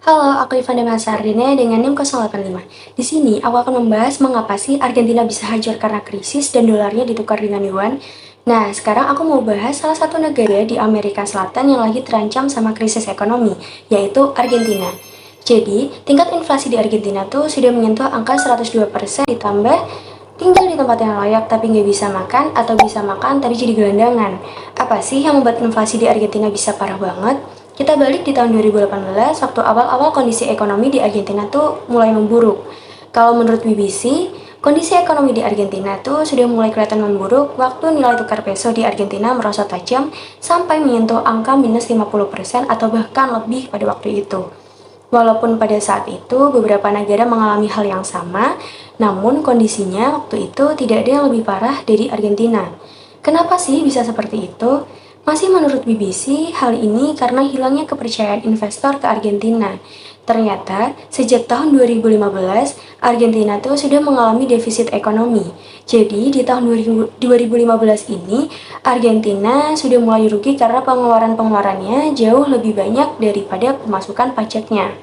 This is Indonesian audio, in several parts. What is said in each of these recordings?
Halo, aku Ivan Demasardine dengan NIM 085. Di sini, aku akan membahas mengapa sih Argentina bisa hancur karena krisis dan dolarnya ditukar dengan yuan. Nah, sekarang aku mau bahas salah satu negara di Amerika Selatan yang lagi terancam sama krisis ekonomi, yaitu Argentina. Jadi, tingkat inflasi di Argentina tuh sudah menyentuh angka 102%, ditambah tinggal di tempat yang layak tapi nggak bisa makan, atau bisa makan tapi jadi gelandangan. Apa sih yang membuat inflasi di Argentina bisa parah banget? Kita balik di tahun 2018, waktu awal-awal kondisi ekonomi di Argentina tuh mulai memburuk. Kalau menurut BBC, kondisi ekonomi di Argentina tuh sudah mulai kelihatan memburuk waktu nilai tukar peso di Argentina merosot tajam sampai menyentuh angka minus 50% atau bahkan lebih pada waktu itu. Walaupun pada saat itu beberapa negara mengalami hal yang sama, namun kondisinya waktu itu tidak ada yang lebih parah dari Argentina. Kenapa sih bisa seperti itu? Masih menurut BBC, hal ini karena hilangnya kepercayaan investor ke Argentina. Ternyata, sejak tahun 2015, Argentina tuh sudah mengalami defisit ekonomi. Jadi, di tahun 2015 ini, Argentina sudah mulai rugi karena pengeluaran-pengeluarannya jauh lebih banyak daripada pemasukan pajaknya.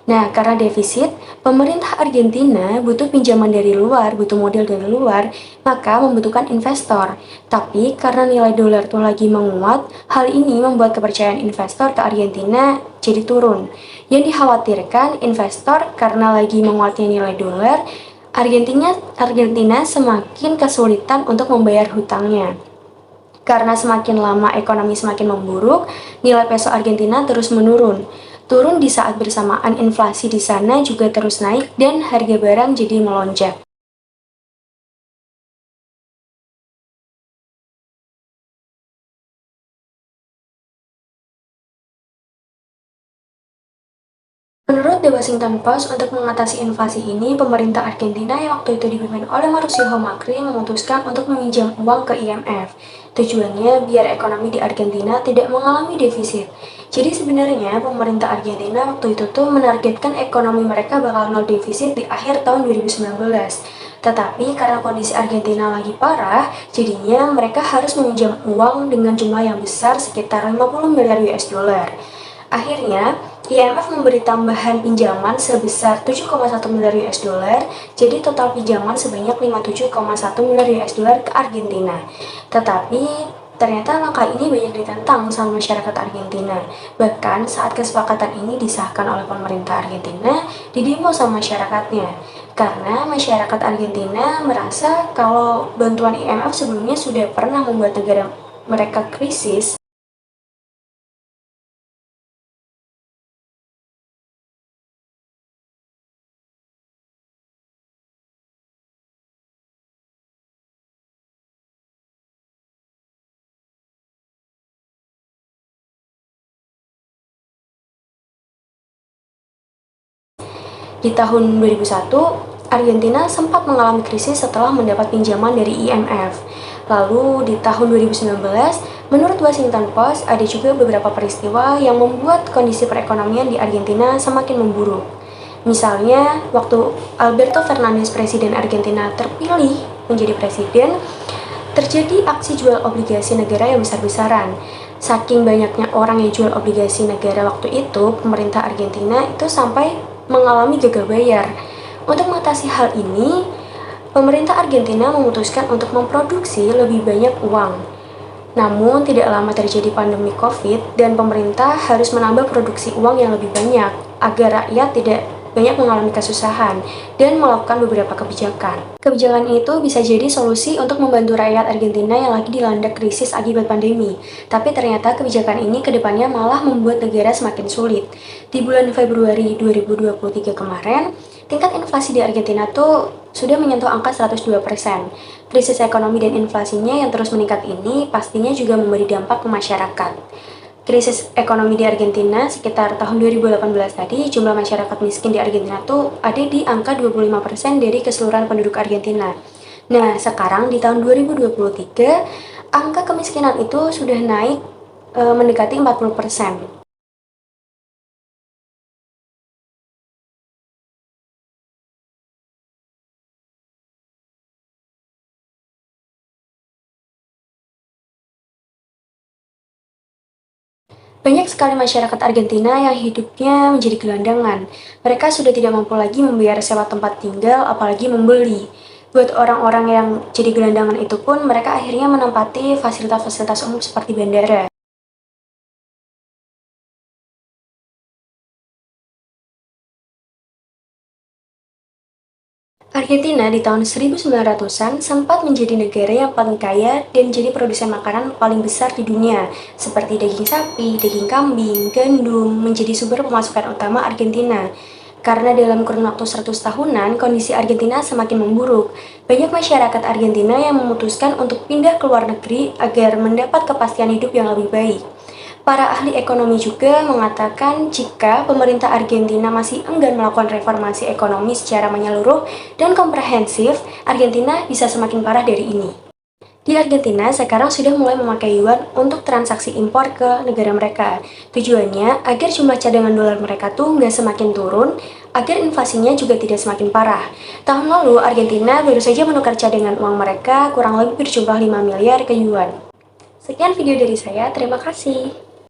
Nah, karena defisit, pemerintah Argentina butuh pinjaman dari luar, butuh modal dari luar, maka membutuhkan investor. Tapi karena nilai dolar tuh lagi menguat, hal ini membuat kepercayaan investor ke Argentina jadi turun. Yang dikhawatirkan investor karena lagi menguatnya nilai dolar, Argentina semakin kesulitan untuk membayar hutangnya. Karena semakin lama ekonomi semakin memburuk, nilai peso Argentina terus menurun. Turun di saat bersamaan inflasi di sana juga terus naik dan harga barang jadi melonjak. Menurut The Washington Post, untuk mengatasi inflasi ini, pemerintah Argentina yang waktu itu dipimpin oleh Mauricio Macri memutuskan untuk meminjam uang ke IMF. Tujuannya biar ekonomi di Argentina tidak mengalami defisit. Jadi sebenarnya pemerintah Argentina waktu itu tuh menargetkan ekonomi mereka bakal nol defisit di akhir tahun 2019. Tetapi karena kondisi Argentina lagi parah, jadinya mereka harus meminjam uang dengan jumlah yang besar sekitar 50 miliar US dollar. Akhirnya, IMF memberi tambahan pinjaman sebesar 7,1 miliar US dollar, jadi total pinjaman sebanyak 57,1 miliar US dollar ke Argentina. Tetapi, ternyata langkah ini banyak ditentang sama masyarakat Argentina. Bahkan saat kesepakatan ini disahkan oleh pemerintah Argentina, didemo sama masyarakatnya. Karena masyarakat Argentina merasa kalau bantuan IMF sebelumnya sudah pernah membuat negara mereka krisis. Di tahun 2001, Argentina sempat mengalami krisis setelah mendapat pinjaman dari IMF. Lalu di tahun 2019, menurut Washington Post, ada juga beberapa peristiwa yang membuat kondisi perekonomian di Argentina semakin memburuk. Misalnya, waktu Alberto Fernandez, presiden Argentina, terpilih menjadi presiden, terjadi aksi jual obligasi negara yang besar-besaran. Saking banyaknya orang yang jual obligasi negara waktu itu, pemerintah Argentina itu sampai mengalami gagal bayar. Untuk mengatasi hal ini, pemerintah Argentina memutuskan untuk memproduksi lebih banyak uang. Namun, tidak lama terjadi pandemi COVID dan pemerintah harus menambah produksi uang yang lebih banyak agar rakyat tidak banyak mengalami kesusahan dan melakukan beberapa kebijakan. Kebijakan itu bisa jadi solusi untuk membantu rakyat Argentina yang lagi dilanda krisis akibat pandemi. Tapi ternyata kebijakan ini kedepannya malah membuat negara semakin sulit. Di bulan Februari 2023 kemarin, tingkat inflasi di Argentina tuh sudah menyentuh angka 102%. Krisis ekonomi dan inflasinya yang terus meningkat ini pastinya juga memberi dampak ke masyarakat. Krisis ekonomi di Argentina sekitar tahun 2018 tadi, jumlah masyarakat miskin di Argentina tuh ada di angka 25% dari keseluruhan penduduk Argentina. Nah, sekarang di tahun 2023, angka kemiskinan itu sudah naik mendekati 40%. Banyak sekali masyarakat Argentina yang hidupnya menjadi gelandangan. Mereka sudah tidak mampu lagi membayar sewa tempat tinggal, apalagi membeli. Buat orang-orang yang jadi gelandangan itu pun, mereka akhirnya menempati fasilitas-fasilitas umum seperti bandara. Argentina di tahun 1900-an sempat menjadi negara yang paling kaya dan jadi produsen makanan paling besar di dunia, seperti daging sapi, daging kambing, gandum, menjadi sumber pemasukan utama Argentina. Karena dalam kurun waktu 100 tahunan, kondisi Argentina semakin memburuk. Banyak masyarakat Argentina yang memutuskan untuk pindah ke luar negeri agar mendapat kepastian hidup yang lebih baik. Para ahli ekonomi juga mengatakan jika pemerintah Argentina masih enggan melakukan reformasi ekonomi secara menyeluruh dan komprehensif, Argentina bisa semakin parah dari ini. Di Argentina sekarang sudah mulai memakai yuan untuk transaksi impor ke negara mereka. Tujuannya agar jumlah cadangan dolar mereka tuh nggak semakin turun, agar inflasinya juga tidak semakin parah. Tahun lalu, Argentina baru saja menukar cadangan uang mereka kurang lebih berjumlah 5 miliar ke yuan. Sekian video dari saya, terima kasih.